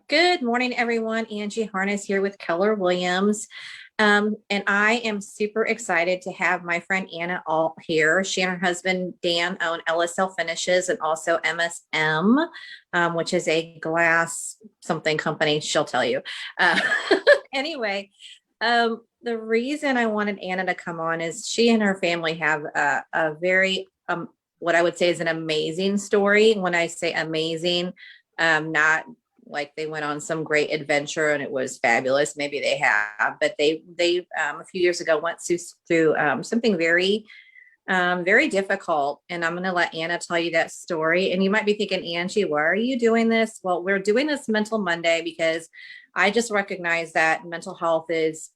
Good morning, everyone. Angie Harness here with Keller Williams. And I am super excited to have my friend Anna all here. She and her husband Dan own LSL Finishes and also MSM, which is a glass something company. She'll tell you. Uh, anyway, the reason I wanted Anna to come on is she and her family have a very, what I would say is an amazing story. When I say amazing, not like they went on some great adventure and it was fabulous. Maybe they have, but they a few years ago went through something very, very difficult. And I'm going to let Anna tell you that story. And you might be thinking, Angie, why are you doing this? Well, we're doing this Mental Monday because I just recognize that mental health is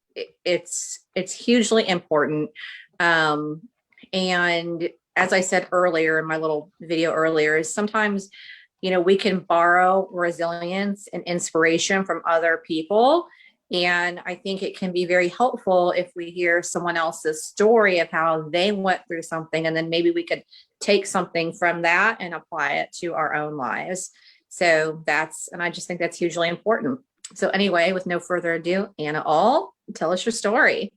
it's hugely important. And as I said earlier in my little video earlier, is sometimes we can borrow resilience and inspiration from other people. And I think it can be very helpful if we hear someone else's story of how they went through something, and then maybe we could take something from that and apply it to our own lives. And I just think that's hugely important. So anyway, with no further ado, Anna tell us your story.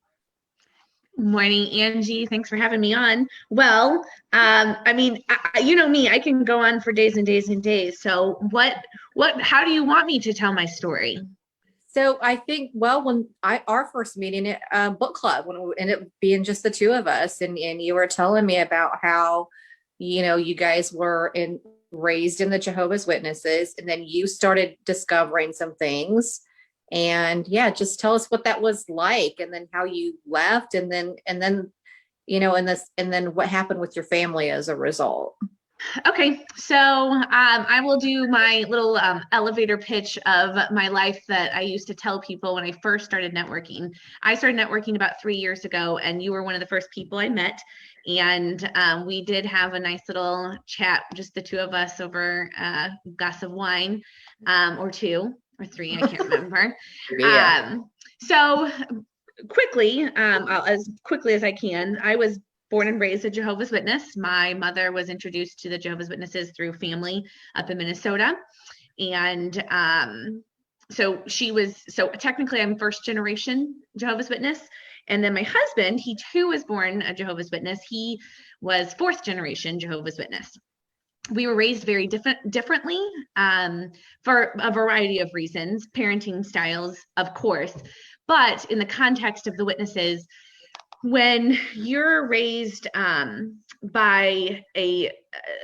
Morning, Angie. Thanks for having me on. Well, you know me, I can go on for days and days and days. So how do you want me to tell my story? So I think, well, when our first meeting at book club, when it ended up being just the two of us, and you were telling me about how, you guys were raised in the Jehovah's Witnesses, and then you started discovering some things. And yeah, just tell us what that was like, and then how you left, and then what happened with your family as a result. Okay, so I will do my little elevator pitch of my life that I used to tell people when I first started networking. I started networking about 3 years ago, and you were one of the first people I met. And we did have a nice little chat, just the two of us over a glass of wine, or two or three, I can't remember. Yeah. So quickly, as quickly as I can, I was born and raised a Jehovah's Witness. My mother was introduced to the Jehovah's Witnesses through family up in Minnesota. And so technically I'm first generation Jehovah's Witness. And then my husband, he too was born a Jehovah's Witness. He was fourth generation Jehovah's Witness. We were raised very differently for a variety of reasons, parenting styles, of course. But in the context of the witnesses, when you're raised by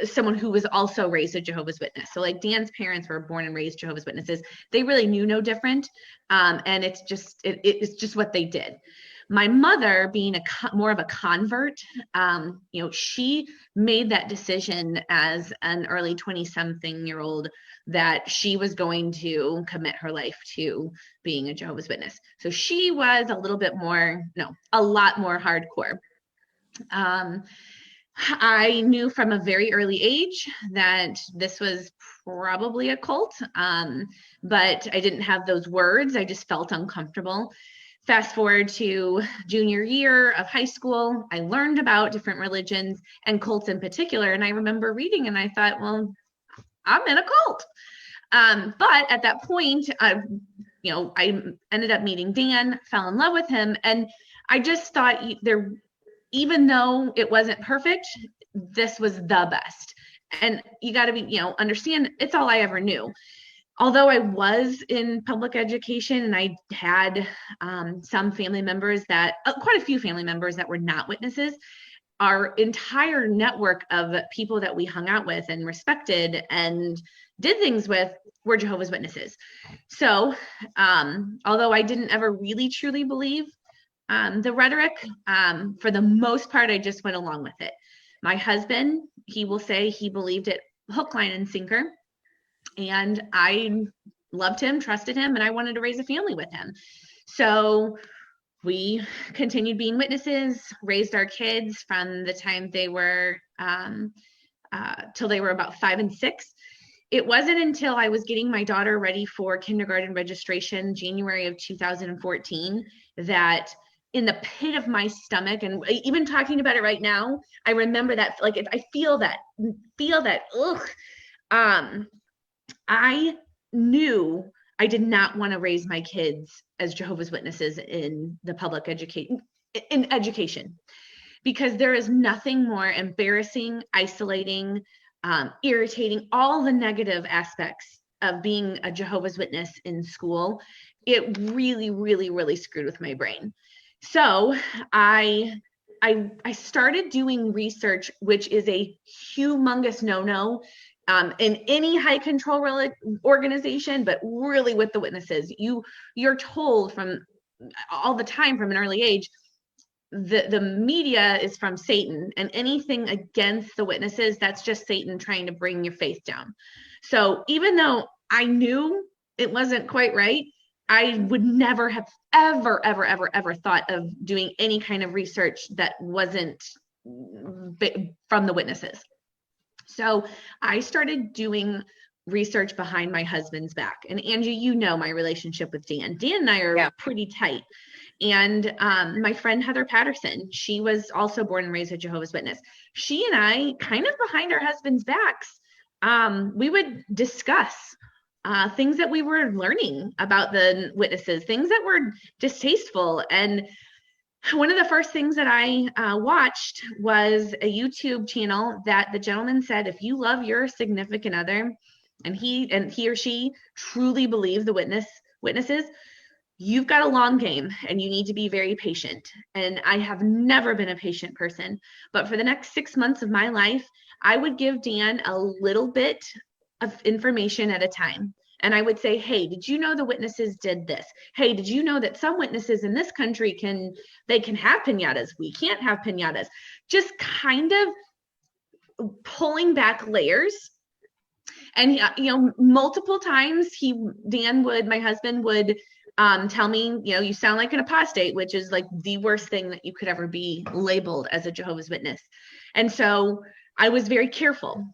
someone who was also raised a Jehovah's Witness, so like Dan's parents were born and raised Jehovah's Witnesses, they really knew no different, and it's just what they did. My mother, being more of a convert, she made that decision as an early 20-something-year-old that she was going to commit her life to being a Jehovah's Witness. So she was a lot more hardcore. I knew from a very early age that this was probably a cult, but I didn't have those words. I just felt uncomfortable. Fast forward to junior year of high school, I learned about different religions and cults in particular. And I remember reading and I thought, well, I'm in a cult. But at that point, I ended up meeting Dan, fell in love with him. And I just thought even though it wasn't perfect, this was the best. And you got to understand, it's all I ever knew. Although I was in public education and I had some family members quite a few family members that were not witnesses, our entire network of people that we hung out with and respected and did things with were Jehovah's Witnesses. So although I didn't ever really truly believe the rhetoric, for the most part, I just went along with it. My husband, he will say he believed it hook, line, and sinker. And I loved him, trusted him, and I wanted to raise a family with him. So we continued being witnesses, raised our kids from the time they were till they were about 5 and 6. It wasn't until I was getting my daughter ready for kindergarten registration, January of 2014, that in the pit of my stomach, and even talking about it right now, I remember that, like, if I feel that, ugh, I knew I did not want to raise my kids as Jehovah's Witnesses in the public education, because there is nothing more embarrassing, isolating, irritating, all the negative aspects of being a Jehovah's Witness in school. It really, really, really screwed with my brain. So I started doing research, which is a humongous no-no in any high control organization, but really with the witnesses. You're told from all the time from an early age, the media is from Satan, and anything against the witnesses, that's just Satan trying to bring your faith down. So even though I knew it wasn't quite right, I would never have ever thought of doing any kind of research that wasn't from the witnesses. So I started doing research behind my husband's back. And Angie, you know my relationship with Dan. Dan and I are pretty tight. And my friend Heather Patterson, she was also born and raised a Jehovah's Witness. She and I, kind of behind our husbands' backs, we would discuss things that we were learning about the witnesses, things that were distasteful. And one of the first things that I watched was a YouTube channel that the gentleman said, if you love your significant other and he or she truly believe the witnesses, you've got a long game and you need to be very patient. And I have never been a patient person, but for the next 6 months of my life, I would give Dan a little bit of information at a time. And I would say, hey, did you know the witnesses did this? Hey, did you know that some witnesses in this country can have piñatas? We can't have piñatas. Just kind of pulling back layers. And, multiple times my husband would tell me, you sound like an apostate, which is like the worst thing that you could ever be labeled as a Jehovah's Witness. And so I was very careful.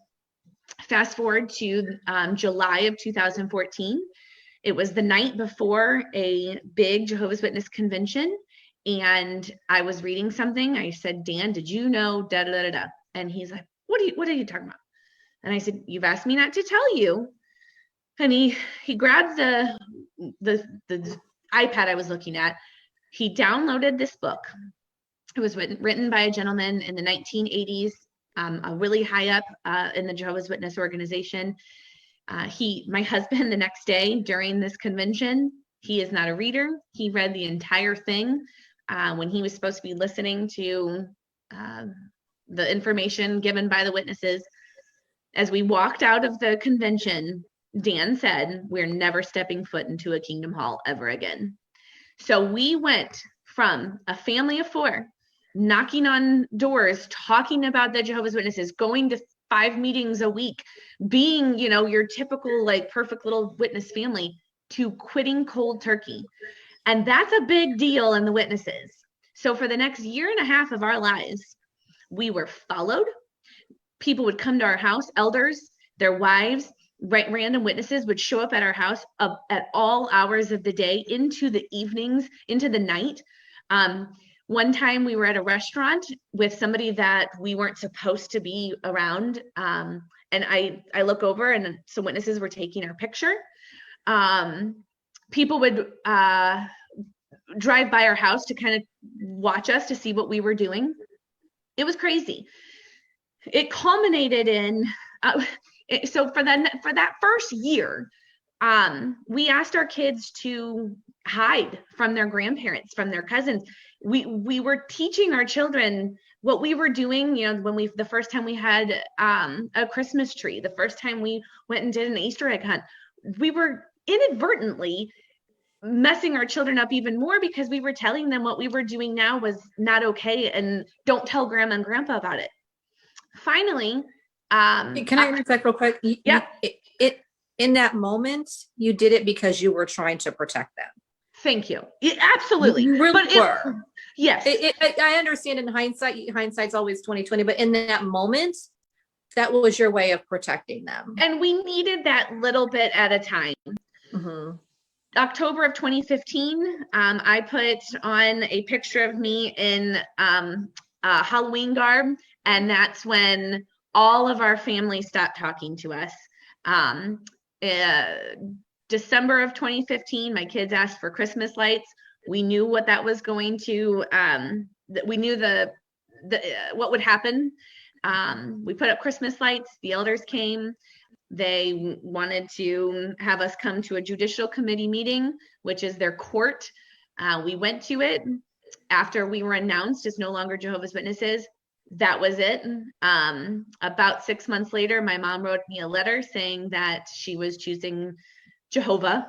Fast forward to July of 2014. It was the night before a big Jehovah's Witness convention. And I was reading something. I said, Dan, did you know da da da da? And he's like, what are you talking about? And I said, you've asked me not to tell you. And he grabbed the iPad I was looking at. He downloaded this book. It was written by a gentleman in the 1980s, a really high up in the Jehovah's Witness organization. My husband, the next day during this convention, he is not a reader. He read the entire thing when he was supposed to be listening to the information given by the witnesses. As we walked out of the convention, Dan said, we're never stepping foot into a Kingdom Hall ever again. So we went from a family of 4, knocking on doors, talking about the Jehovah's Witnesses, going to 5 meetings a week, being, your typical, perfect little witness family, to quitting cold turkey. And that's a big deal in the witnesses. So for the next 1.5 years of our lives, we were followed. People would come to our house, elders, their wives, random witnesses would show up at our house at all hours of the day, into the evenings, into the night. One time we were at a restaurant with somebody that we weren't supposed to be around. And I look over and some witnesses were taking our picture. People would drive by our house to kind of watch us to see what we were doing. It was crazy. It culminated in, so for that first year, we asked our kids to hide from their grandparents, from their cousins. We were teaching our children what we were doing, the first time we had a Christmas tree, the first time we went and did an Easter egg hunt, we were inadvertently messing our children up even more, because we were telling them what we were doing now was not okay, and don't tell grandma and grandpa about it. Finally, can I interject real quick? Yeah. In that moment, you did it because you were trying to protect them. Thank you. Absolutely. You really were. Yes. I understand in hindsight's always 20/20, but in that moment, that was your way of protecting them. And we needed that little bit at a time. Mm-hmm. October of 2015, I put on a picture of me in Halloween garb, and that's when all of our family stopped talking to us. December of 2015, my kids asked for Christmas lights. We knew what that was going to, we knew what would happen. We put up Christmas lights. The elders came. They wanted to have us come to a judicial committee meeting, which is their court. We went to it after we were announced as no longer Jehovah's Witnesses. That was it. About 6 months later, my mom wrote me a letter saying that she was choosing Jehovah,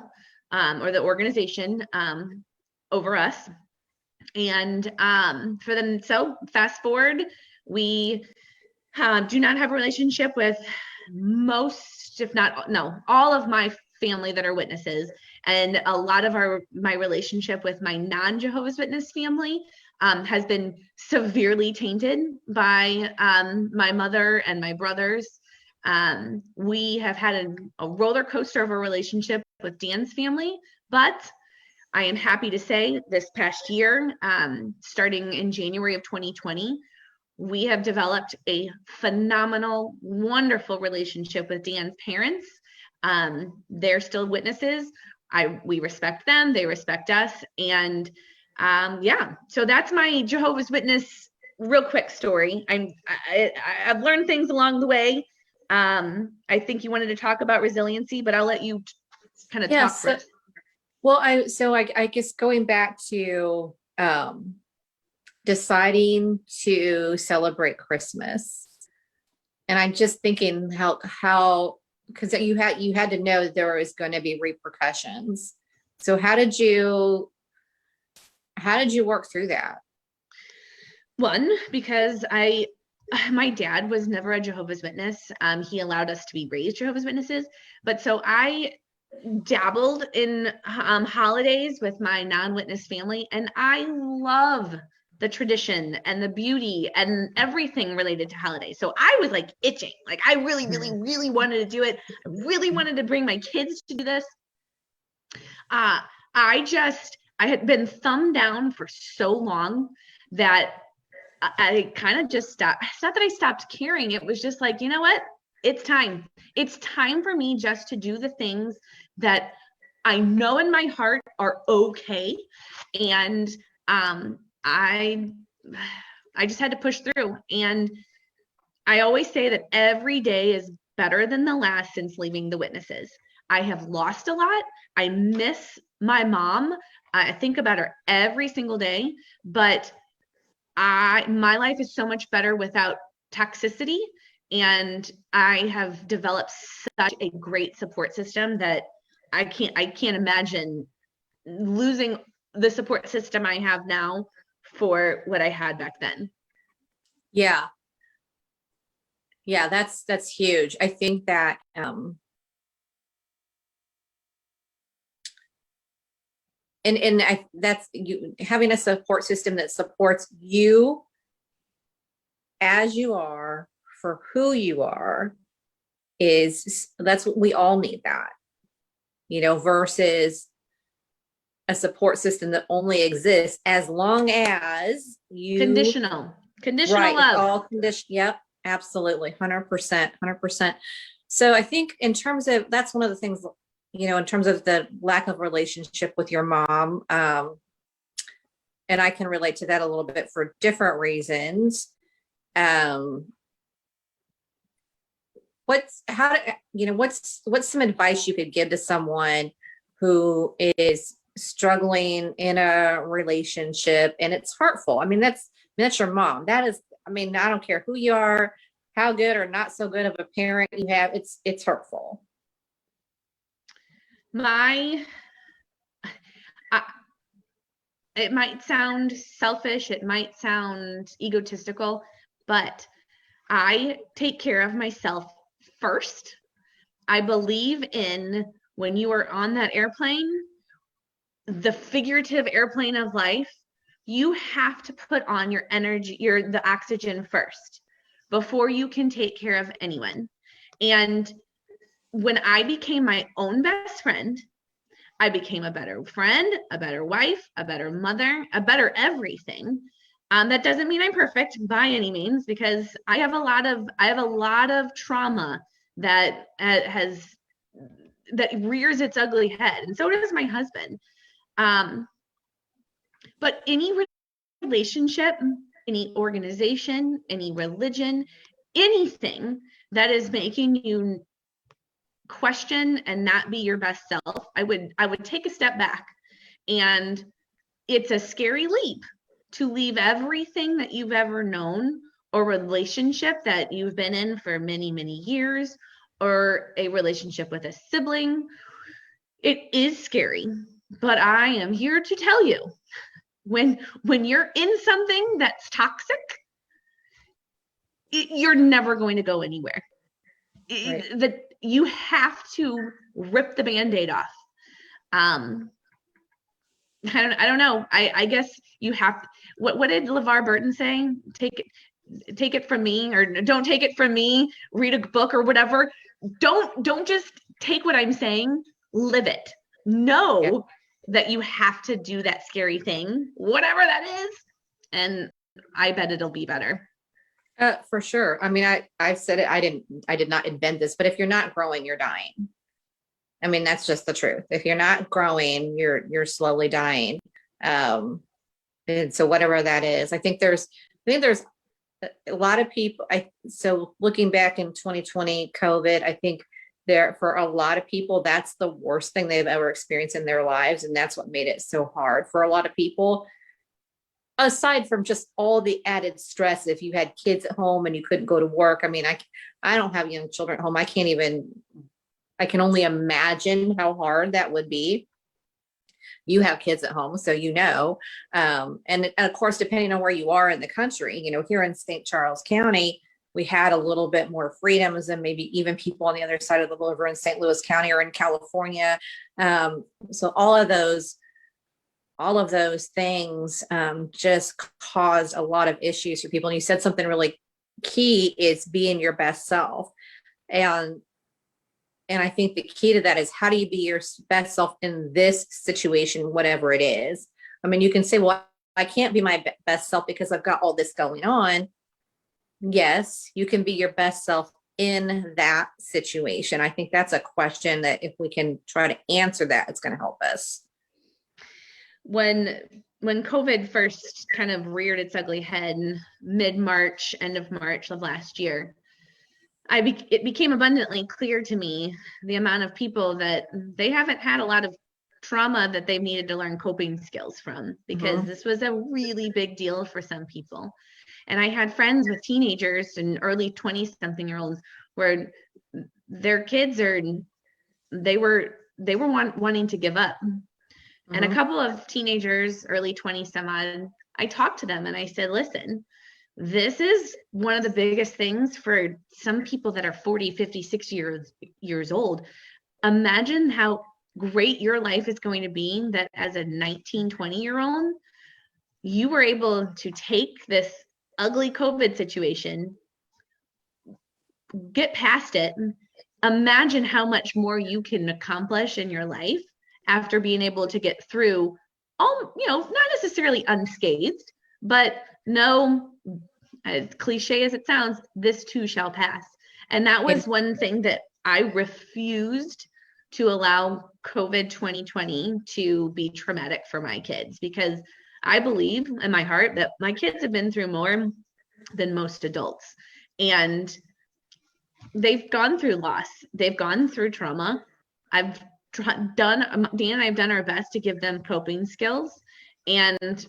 or the organization, over us. And so fast forward, we do not have a relationship with most, if not, no, all of my family that are witnesses. And a lot of my relationship with my non-Jehovah's Witness family has been severely tainted by my mother and my brothers. We have had a roller coaster of a relationship with Dan's family, but I am happy to say this past year, starting in January of 2020, we have developed a phenomenal, wonderful relationship with Dan's parents. They're still witnesses. We respect them. They respect us. And so that's my Jehovah's Witness real quick story. I've learned things along the way. I think you wanted to talk about resiliency, but I'll let you kind of talk first. Well, I guess going back to deciding to celebrate Christmas, and I'm just thinking how because you had to know that there was going to be repercussions. So how did you work through that? One, because my dad was never a Jehovah's Witness. He allowed us to be raised Jehovah's Witnesses, but so I dabbled in holidays with my non-witness family, and I love the tradition and the beauty and everything related to holidays. So I was like itching, like I really, really, really wanted to do it. I really wanted to bring my kids to do this. I had been thumbed down for so long that I kind of just stopped. It's not that I stopped caring. It was just like, you know what? It's time. It's time for me just to do the things that I know in my heart are okay. And I just had to push through. And I always say that every day is better than the last since leaving the witnesses. I have lost a lot. I miss my mom. I think about her every single day, but my life is so much better without toxicity. And I have developed such a great support system that I can't imagine losing the support system I have now for what I had back then. Yeah. Yeah, that's huge. I think that that's you having a support system that supports you as you are for who you are that's what we all need, that, versus a support system that only exists as long as you conditional right, love. All condition. Yep. Absolutely. 100%. So I think in terms of, that's one of the things, in terms of the lack of relationship with your mom. And I can relate to that a little bit for different reasons. What's some advice you could give to someone who is struggling in a relationship and it's hurtful? I mean, that's your mom. That is, I don't care who you are, how good or not so good of a parent you have, it's hurtful. It might sound selfish, it might sound egotistical, but I take care of myself first. I believe in, when you are on that airplane, the figurative airplane of life, you have to put on your energy, the oxygen first before you can take care of anyone. And when I became my own best friend, I became a better friend, a better wife, a better mother, a better everything. That doesn't mean I'm perfect by any means, because I have a lot of trauma that has that rears its ugly head. And so does my husband. But any relationship, any organization, any religion, anything that is making you question and not be your best self, I would take a step back. And it's a scary leap to leave everything that you've ever known, or relationship that you've been in for many, many years, or a relationship with a sibling. It is scary, but I am here to tell you, when you're in something that's toxic, you're never going to go anywhere. Right. That you have to rip the Band-Aid off. I don't know. I guess you have. What did LeVar Burton say? Take it from me, or don't take it from me. Read a book or whatever. Don't just take what I'm saying. Live it. Know that you have to do that scary thing, whatever that is, and I bet it'll be better. For sure. I mean, I said it. I did not invent this, but if you're not growing, you're dying. I mean, that's just the truth. If you're not growing, you're slowly dying. And so whatever that is, I think there's a lot of people. So looking back in 2020 COVID, I think for a lot of people, that's the worst thing they've ever experienced in their lives. And that's what made it so hard for a lot of people. Aside from just all the added stress, if you had kids at home and you couldn't go to work. I mean, I don't have young children at home. I can only imagine how hard that would be. You have kids at home, so and of course, depending on where you are in the country, here in St. Charles County, we had a little bit more freedoms than maybe even people on the other side of the river in St. Louis County or in California. So all of those things just caused a lot of issues for people. And you said something really key is being your best self. And I think the key to that is, how do you be your best self in this situation, whatever it is? I mean, you can say, well, I can't be my best self because I've got all this going on. Yes, you can be your best self in that situation. I think that's a question that if we can try to answer that, it's going to help us. When COVID first kind of reared its ugly head in mid-March, end of March of last year, it became abundantly clear to me the amount of people that they haven't had a lot of trauma that they've needed to learn coping skills from, because this was a really big deal for some people. And I had friends with teenagers and early 20-something-year-olds where their kids they were wanting to give up. And a couple of teenagers, early 20-some-odd, I talked to them and I said, listen, this is one of the biggest things for some people that are 40, 50, 60 years old. Imagine how great your life is going to be that as a 19, 20-year-old, you were able to take this ugly COVID situation, get past it. Imagine how much more you can accomplish in your life after being able to get through not necessarily unscathed, but no, as cliche as it sounds, this too shall pass. And that was one thing that I refused to allow COVID 2020 to be traumatic for my kids, because I believe in my heart that my kids have been through more than most adults. And they've gone through loss. They've gone through trauma. Dan and I have done our best to give them coping skills, and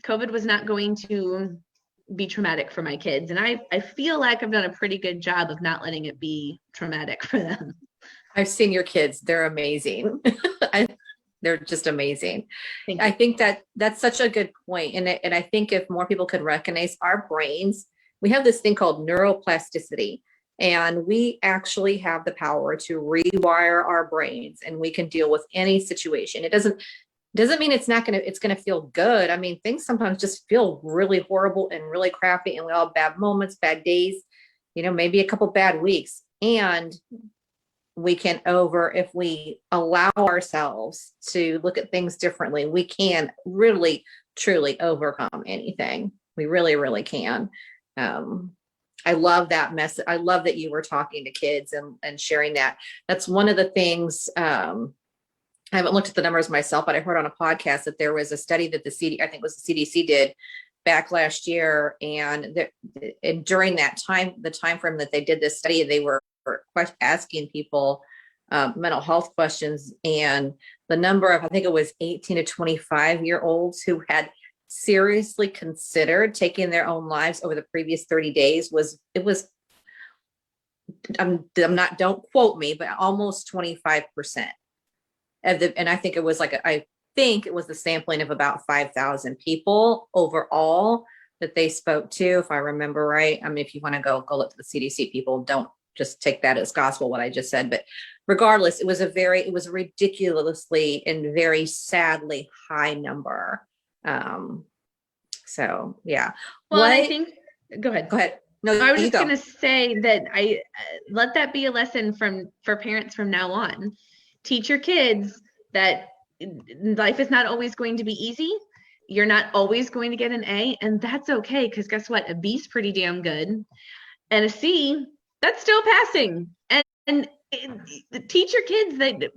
COVID was not going to be traumatic for my kids. And I feel like I've done a pretty good job of not letting it be traumatic for them. I've seen your kids. They're amazing. They're just amazing. I think that's such a good point. And I think if more people could recognize our brains, we have this thing called neuroplasticity. And we actually have the power to rewire our brains, and we can deal with any situation. It doesn't mean it's going to feel good. I mean, things sometimes just feel really horrible and really crappy, and we all have bad moments, bad days, maybe a couple bad weeks. And we can if we allow ourselves to look at things differently, we can really, truly overcome anything. We really, really can. I love that message. I love that you were talking to kids and sharing that. That's one of the things, I haven't looked at the numbers myself, but I heard on a podcast that there was a study that I think it was the CDC did back last year. And during that time, the time frame that they did this study, they were asking people mental health questions, and the number of, I think it was 18 to 25-year-olds who had seriously considered taking their own lives over the previous 30 days don't quote me, but almost 25%. And I think it was I think it was the sampling of about 5,000 people overall that they spoke to, if I remember right. I mean, if you want to go look to the CDC, people, don't just take that as gospel, what I just said. But regardless, it was a ridiculously and very sadly high number. So yeah. Well, I think, go ahead. Go ahead. No, I was just going to say that I let that be a lesson for parents from now on. Teach your kids that life is not always going to be easy. You're not always going to get an A, and that's okay, because guess what? A B's pretty damn good, and a C, that's still passing. And teach your kids that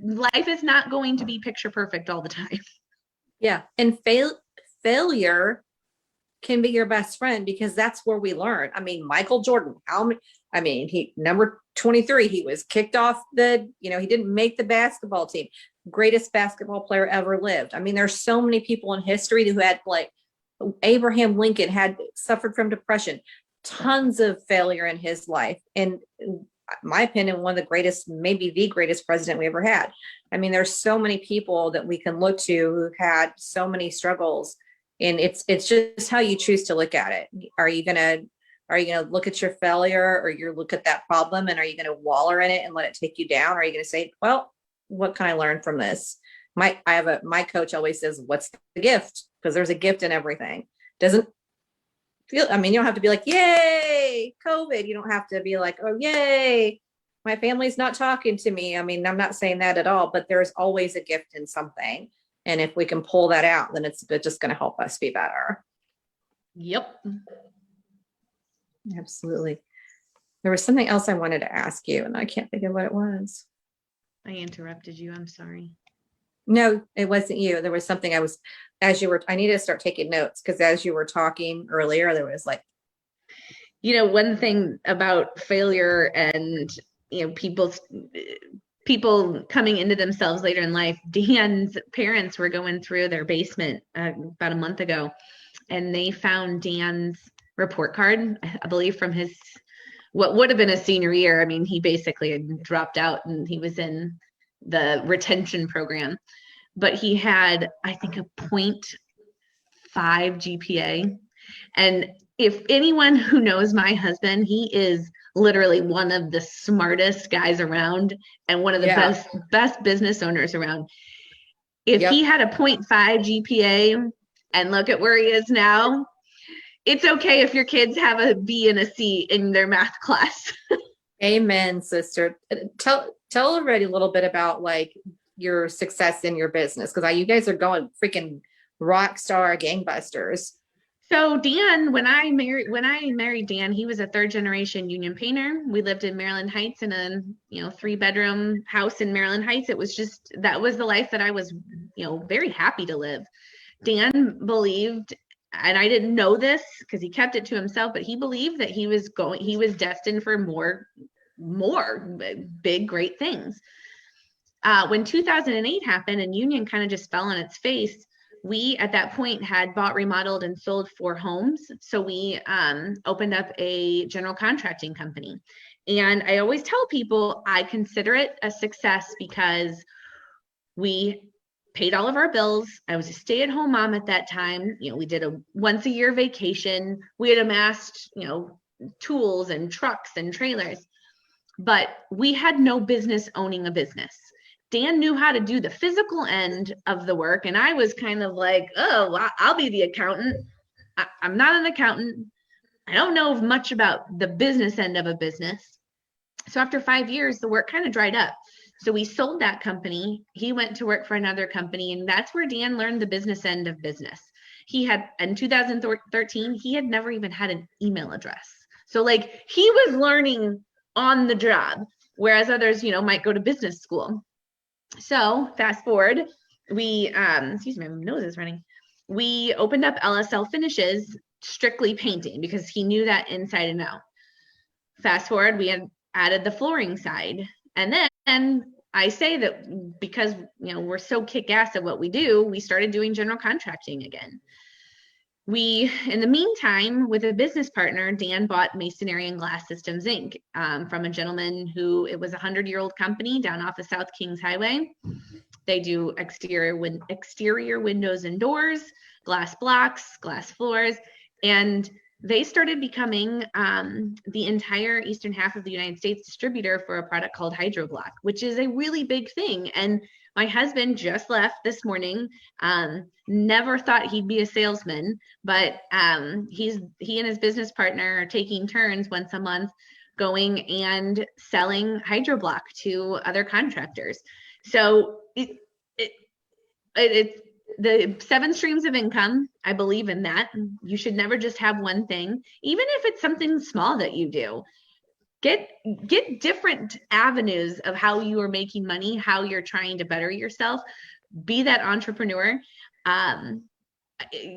life is not going to be picture perfect all the time. Yeah, and failure can be your best friend, because that's where we learn. I mean, Michael Jordan, he number 23, he was kicked off he didn't make the basketball team. Greatest basketball player ever lived. I mean, there's so many people in history who had, like, Abraham Lincoln had suffered from depression, tons of failure in his life. And in my opinion, one of the greatest, maybe the greatest president we ever had. I mean, there's so many people that we can look to who had so many struggles. And it's just how you choose to look at it. Are you gonna look at your failure, or you look at that problem, and are you gonna wallow in it and let it take you down? Or are you gonna say, well, what can I learn from this? My coach always says, what's the gift? Because there's a gift in everything. You don't have to be like, yay, COVID. You don't have to be like, oh, yay, my family's not talking to me. I mean, I'm not saying that at all, but there's always a gift in something. And if we can pull that out, then it's just going to help us be better. Yep. Absolutely. There was something else I wanted to ask you, and I can't think of what it was. I interrupted you. I'm sorry. No, it wasn't you. There was something I needed to start taking notes, because as you were talking earlier, there was like, one thing about failure and, people coming into themselves later in life. Dan's parents were going through their basement about a month ago, and they found Dan's report card, I believe, from his, what would have been his senior year. I mean, he basically had dropped out, and he was in the retention program, but he had, I think, a 0.5 GPA. And if anyone who knows my husband, he is literally one of the smartest guys around and one of the best business owners around. If he had a 0.5 GPA, and look at where he is now, it's okay if your kids have a B and a C in their math class. Amen, sister. Tell everybody a little bit about, like, your success in your business, because you guys are going freaking rock star gangbusters. So Dan, when I married Dan, he was a third generation union painter. We lived in Maryland Heights in a 3-bedroom house in Maryland Heights. It was that was the life that I was very happy to live. Dan believed, and I didn't know this because he kept it to himself, but he believed that he was destined for more big, great things. When 2008 happened and union kind of just fell on its face, we at that point had bought, remodeled, and sold 4 homes. So we opened up a general contracting company. And I always tell people I consider it a success because we paid all of our bills. I was a stay-at-home mom at that time. We did a once a year vacation. We had amassed, tools and trucks and trailers, but we had no business owning a business. Dan knew how to do the physical end of the work. And I was kind of like, oh, I'll be the accountant. I'm not an accountant. I don't know much about the business end of a business. So after 5 years, the work kind of dried up. So we sold that company. He went to work for another company. And that's where Dan learned the business end of business. He had, in 2013, he had never even had an email address. So like he was learning on the job, whereas others, might go to business school. So fast forward, we, excuse me, my nose is running. We opened up LSL Finishes, strictly painting, because he knew that inside and out. Fast forward, we had added the flooring side. And then I say that because, we're so kick-ass at what we do, we started doing general contracting again. We, in the meantime, with a business partner, Dan bought Masonry and Glass Systems Inc. From a gentleman who, it was a 100-year-old company down off of South Kings Highway. They do exterior windows and doors, glass blocks, glass floors, and they started becoming the entire eastern half of the United States distributor for a product called Hydroblock, which is a really big thing. And my husband just left this morning. Never thought he'd be a salesman, but he and his business partner are taking turns once a month going and selling Hydroblock to other contractors. So it's the 7 streams of income. I believe in that. You should never just have one thing, even if it's something small that you do. Get different avenues of how you are making money, how you're trying to better yourself. Be that entrepreneur.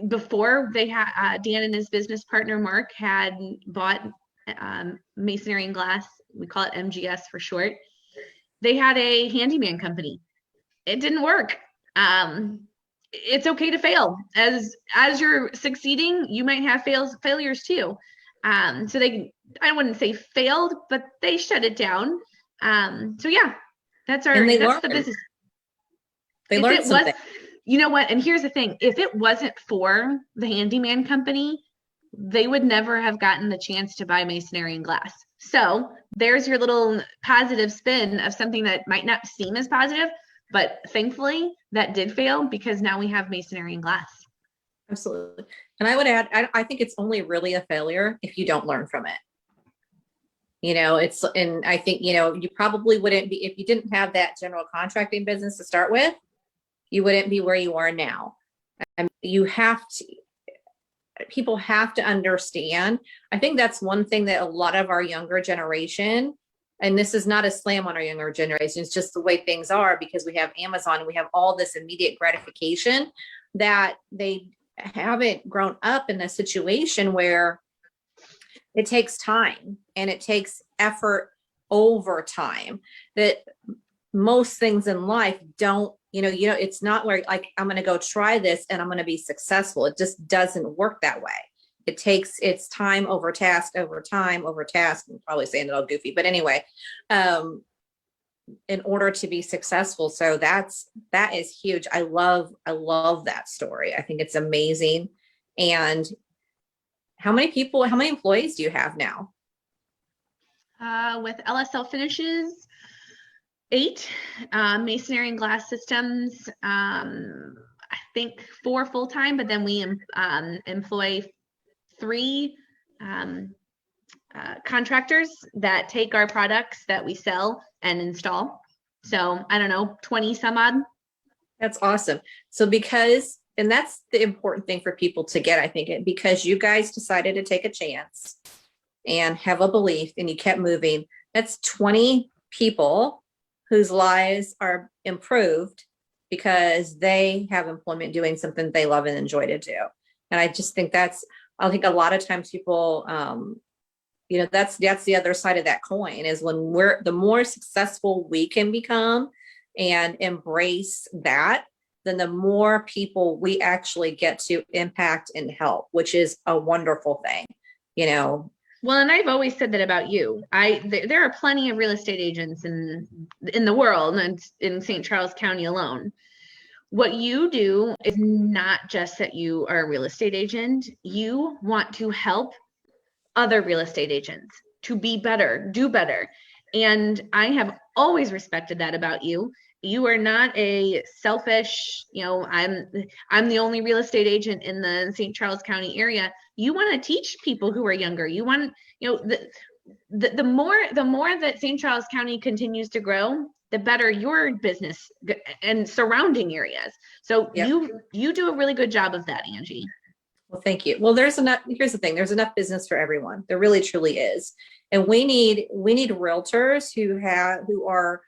Before they had Dan and his business partner Mark had bought Masonry and Glass. We call it MGS for short. They had a handyman company. It didn't work. It's okay to fail. As you're succeeding, you might have failures too. So I wouldn't say failed, but they shut it down. So yeah, that's the business. They learned something. You know what? And here's the thing. If it wasn't for the handyman company, they would never have gotten the chance to buy Masonry and Glass. So there's your little positive spin of something that might not seem as positive, but thankfully that did fail because now we have Masonry and Glass. Absolutely. And I would add, I think it's only really a failure if you don't learn from it. And I think, you probably wouldn't be, if you didn't have that general contracting business to start with, you wouldn't be where you are now. And people have to understand. I think that's one thing that a lot of our younger generation, and this is not a slam on our younger generation, it's just the way things are because we have Amazon and we have all this immediate gratification that they haven't grown up in a situation where it takes time and it takes effort over time that most things in life don't, it's not where like, I'm going to go try this and I'm going to be successful. It just doesn't work that way. It's time over task over time over task. I'm probably saying it all goofy, but anyway, in order to be successful. So that is huge. I love that story. I think it's amazing. And how many employees do you have now? With LSL Finishes, 8, Masonry and Glass Systems, I think 4 full-time, but then we employ 3 contractors that take our products that we sell and install. So I don't know, 20 some odd. That's awesome. So and that's the important thing for people to get, I think, because you guys decided to take a chance and have a belief and you kept moving. That's 20 people whose lives are improved because they have employment doing something they love and enjoy to do. And I just think I think a lot of times people, that's the other side of that coin is when the more successful we can become and embrace that, then the more people we actually get to impact and help, which is a wonderful thing, Well, and I've always said that about you. There are plenty of real estate agents in the world and in St. Charles County alone. What you do is not just that you are a real estate agent. You want to help other real estate agents to be better, do better. And I have always respected that about you. You are not a selfish, I'm the only real estate agent in the St. Charles County area. You want to teach people who are younger. You want, the more that St. Charles County continues to grow, the better your business and surrounding areas. So yep. You do a really good job of that, Angie. Well, thank you. Well, there's enough, here's the thing, there's enough business for everyone. There really truly is. And we need realtors who are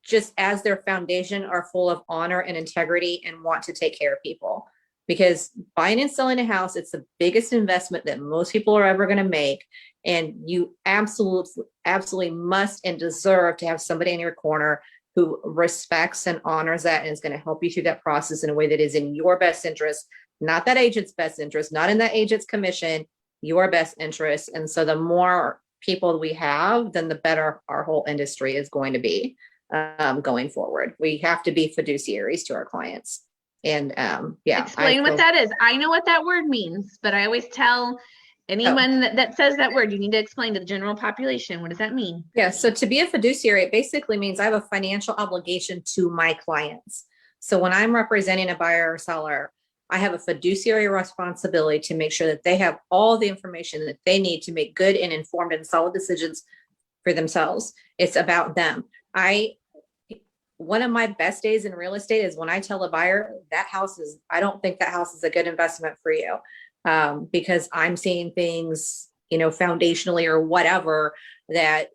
just as their foundation are full of honor and integrity and want to take care of people. Because buying and selling a house, it's the biggest investment that most people are ever going to make. And you absolutely must and deserve to have somebody in your corner who respects and honors that and is going to help you through that process in a way that is in your best interest, not that agent's best interest, not in that agent's commission, your best interest. And so the more people we have, then the better our whole industry is going to be going forward. We have to be fiduciaries to our clients. And yeah. Explain what that is. I know what that word means, but I always tell anyone that says that word, you need to explain to the general population. What does that mean? Yeah. So to be a fiduciary, it basically means I have a financial obligation to my clients. So when I'm representing a buyer or seller, I have a fiduciary responsibility to make sure that they have all the information that they need to make good and informed and solid decisions for themselves. It's about them. One of my best days in real estate is when I tell a buyer I don't think that house is a good investment for you, because I'm seeing things, foundationally or whatever that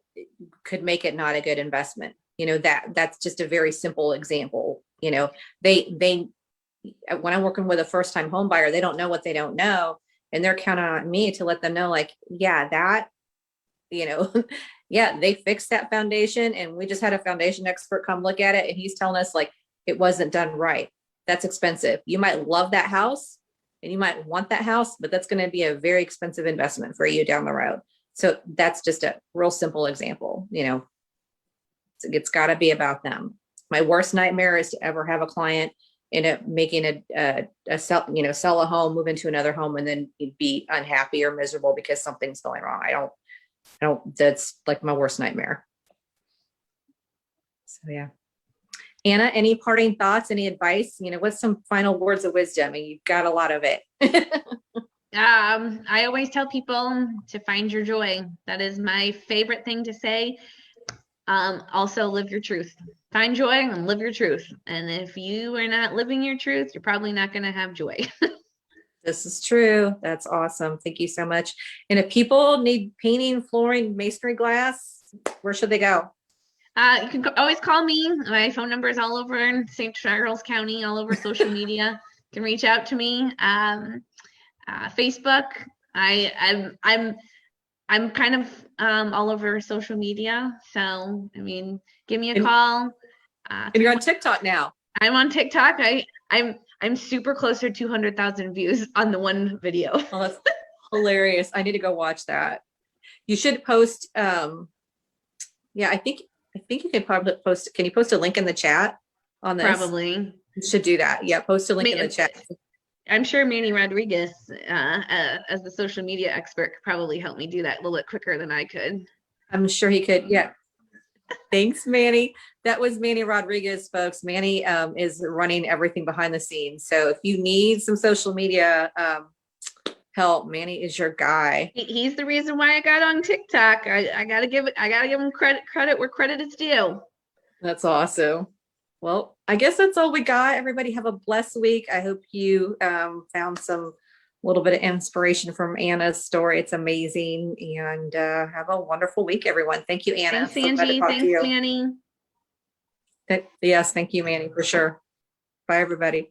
could make it not a good investment. That's just a very simple example. They when I'm working with a first time home buyer, they don't know what they don't know. And they're counting on me to let them know, like, yeah, that, yeah, they fixed that foundation. And we just had a foundation expert come look at it. And he's telling us like, it wasn't done right. That's expensive. You might love that house and you might want that house, but that's going to be a very expensive investment for you down the road. So that's just a real simple example. It's got to be about them. My worst nightmare is to ever have a client end up making sell a home, move into another home, and then be unhappy or miserable because something's going wrong. I don't, that's like my worst nightmare. So yeah. Anna, any parting thoughts, any advice? What's some final words of wisdom? I mean, you've got a lot of it. I always tell people to find your joy. That is my favorite thing to say. Also live your truth. Find joy and live your truth. And if you are not living your truth, you're probably not going to have joy. This is true. That's awesome. Thank you so much. And if people need painting, flooring, masonry, glass, where should they go? You can always call me. My phone number is all over in St. Charles County, all over social media. You can reach out to me. Facebook. I'm kind of all over social media. So, I mean, give me a call. And you're on TikTok now. I'm on TikTok. I'm super close to 200,000 views on the one video. Oh, that's hilarious. I need to go watch that. You should post. Yeah, I think you can probably post. Can you post a link in the chat on this? Probably. You should do that. Yeah, post a link in the chat. I'm sure Manny Rodriguez, as the social media expert, could probably help me do that a little bit quicker than I could. I'm sure he could. Yeah. Thanks, Manny. That was Manny Rodriguez, folks. Manny is running everything behind the scenes. So if you need some social media help, Manny is your guy. He's the reason why I got on TikTok. I gotta give him credit where credit is due. That's awesome. Well, I guess that's all we got. Everybody have a blessed week. I hope you found some little bit of inspiration from Anna's story. It's amazing. And have a wonderful week, everyone. Thank you, Anna. Thanks, Angie. Thanks, Manny. Yes, thank you, Manny, for sure. Bye, everybody.